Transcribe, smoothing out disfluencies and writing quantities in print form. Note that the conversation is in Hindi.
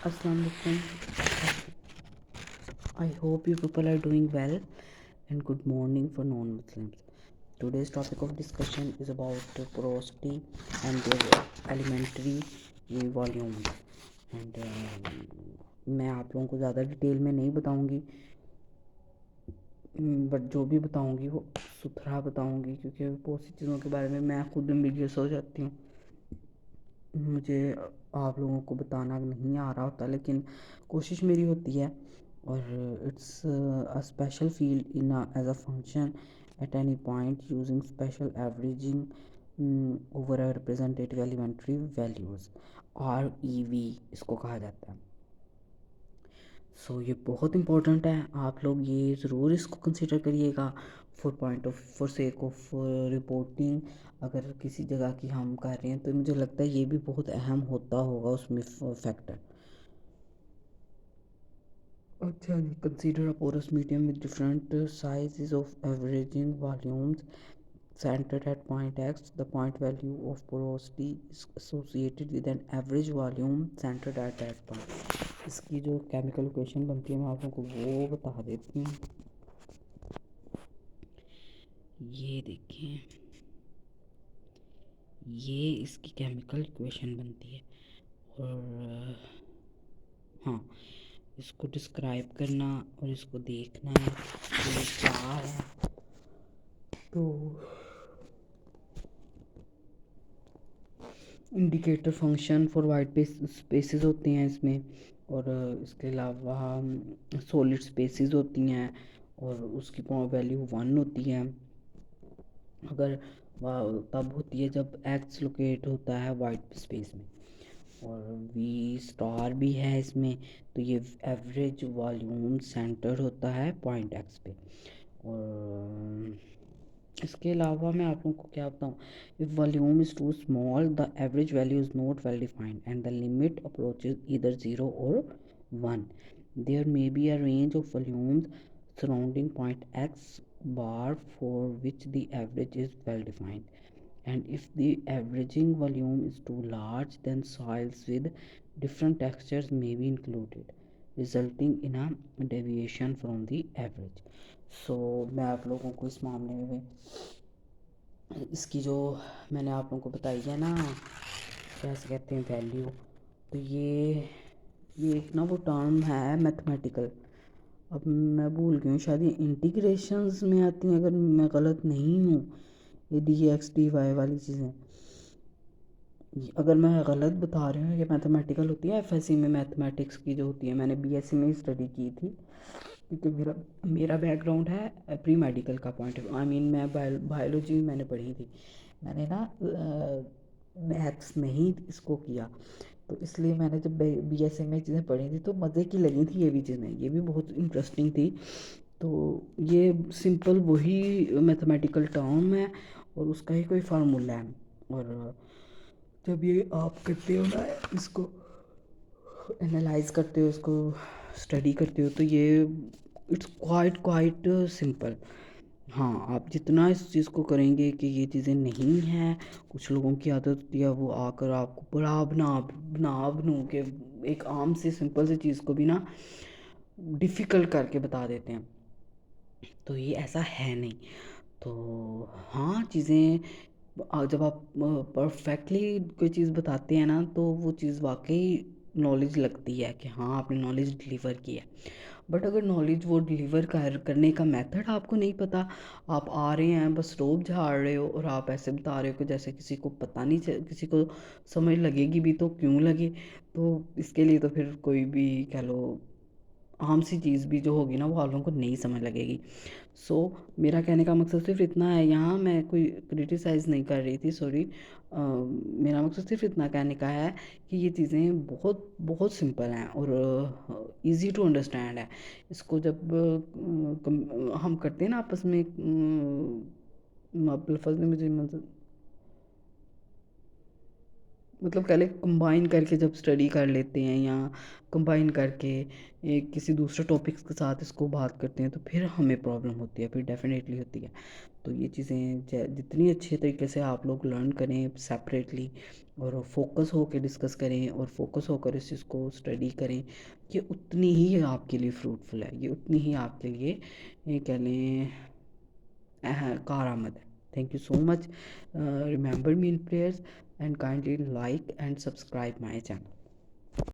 Assalamu alaikum. I hope you people are doing well and good morning for non-Muslims. Today's topic of discussion is about porosity and their elementary volumes. And मैं आप लोगों को ज़्यादा डिटेल में नहीं बताऊंगी, बट जो भी बताऊंगी वो सुथरा बताऊंगी, क्योंकि बहुत सी चीज़ों के बारे में मैं खुद एम्बिगियस हो जाती हूँ। मुझे आप लोगों को बताना नहीं आ रहा होता, लेकिन कोशिश मेरी होती है। और it's a special field in as a function at any point using special averaging over a representative elementary values, REV इसको कहा जाता है। ये बहुत इम्पोर्टेंट है, आप लोग ये ज़रूर इसको कंसिडर करिएगा फॉर सेक ऑफ रिपोर्टिंग। अगर किसी जगह की हम कर रहे हैं तो मुझे लगता है ये भी बहुत अहम होता होगा उसमें फैक्टर। अच्छा जी, consider a porous medium with different sizes of averaging volumes centered at point x. The point value of porosity is associated with an average volume centered at that point. इसकी जो केमिकल इक्वेशन बनती है मैं आप लोगों को वो बता देती हूँ। ये देखें, ये इसकी केमिकल इक्वेशन बनती है। और हाँ, इसको डिस्क्राइब करना और इसको देखना है ये क्या है। तो indicator function for white spaces होते हैं इसमें, और इसके अलावा सॉलिड स्पेसेस होती हैं और उसकी वैल्यू 1 होती है। अगर तब होती है जब एक्स लोकेट होता है वाइट स्पेस में, और वी स्टार भी है इसमें। तो ये एवरेज वॉल्यूम सेंटर होता है पॉइंट एक्स पे। और इसके अलावा मैं आप लोगों को क्या बताऊँ, if volume is too small the average value is not well defined and the limit approaches either 0 और 1। There may be a range of volumes surrounding point x bar for which the average is well defined, and if the averaging volume is too large then soils with different textures may be included, resulting in a deviation from the average. मैं आप लोगों को इस मामले में इसकी जो मैंने आप लोगों को बताई है ना, कैसे कहते हैं वैल्यू, तो ये एक ना वो टर्म है मैथमेटिकल। अब मैं भूल गई हूँ, शायद ये इंटीग्रेशंस में आती हैं अगर मैं गलत नहीं हूँ। ये dx/dy वाली चीज़ें, अगर मैं गलत बता रही हूँ, ये मैथमेटिकल होती है। एफएससी में मैथमेटिक्स की जो होती है, मैंने बीएससी में ही स्टडी की थी, क्योंकि मेरा बैकग्राउंड है प्री मेडिकल का पॉइंट ऑफ। आई मीन मैं बायोलॉजी मैंने पढ़ी थी, मैंने ना मैथ्स नहीं इसको किया, तो इसलिए मैंने जब बीएससी में चीज़ें पढ़ी थी तो मज़े की लगी थी। ये भी चीज़ें, ये भी बहुत इंटरेस्टिंग थी। तो ये सिंपल वही मैथमेटिकल टर्म है और उसका ही कोई फार्मूला है। और जब ये आप करते हो ना, इसको एनालाइज करते हो, इसको स्टडी करते हो, तो ये इट्स क्वाइट क्वाइट सिंपल। हाँ, आप जितना इस चीज़ को करेंगे कि ये चीज़ें नहीं हैं, कुछ लोगों की आदत होती है वो आकर आपको बड़ा बना के एक आम सी सिंपल सी चीज़ को भी ना डिफ़िकल्ट करके बता देते हैं। तो ये ऐसा है नहीं। तो हाँ, चीज़ें जब आप परफेक्टली कोई चीज़ बताते हैं ना, तो वो चीज़ वाकई नॉलेज लगती है कि हाँ आपने नॉलेज डिलीवर की है। बट अगर नॉलेज वो डिलीवर करने का मेथड आपको नहीं पता, आप आ रहे हैं बस रोब झाड़ रहे हो और आप ऐसे बता रहे हो कि जैसे किसी को पता नहीं किसी को समझ लगेगी भी तो क्यों लगे। तो इसके लिए तो फिर कोई भी कह लो आम सी चीज़ भी जो होगी ना वो आप लोगों को नहीं समझ लगेगी। मेरा कहने का मकसद सिर्फ इतना है, यहाँ मैं कोई क्रिटिसाइज़ नहीं कर रही थी, सॉरी। मेरा मकसद सिर्फ इतना कहने का है कि ये चीज़ें बहुत बहुत सिंपल हैं और इजी टू अंडरस्टैंड है। इसको जब हम करते हैं ना आपस में, आप लफ्ज़ में मुझे मतलब मतलब पहले कंबाइन करके जब स्टडी कर लेते हैं या कंबाइन करके एक किसी दूसरे टॉपिक्स के साथ इसको बात करते हैं तो फिर हमें प्रॉब्लम होती है, फिर डेफिनेटली होती है। तो ये चीज़ें जितनी अच्छे तरीके से आप लोग लर्न करें सेपरेटली और फोकस होकर डिस्कस करें और फोकस होकर इस चीज़ को स्टडी करें, ये उतनी ही आपके लिए फ्रूटफुल है, ये उतनी ही आपके लिए ये कह लें कारआमद है। Thank you so much. Remember me in prayers and kindly like and subscribe my channel.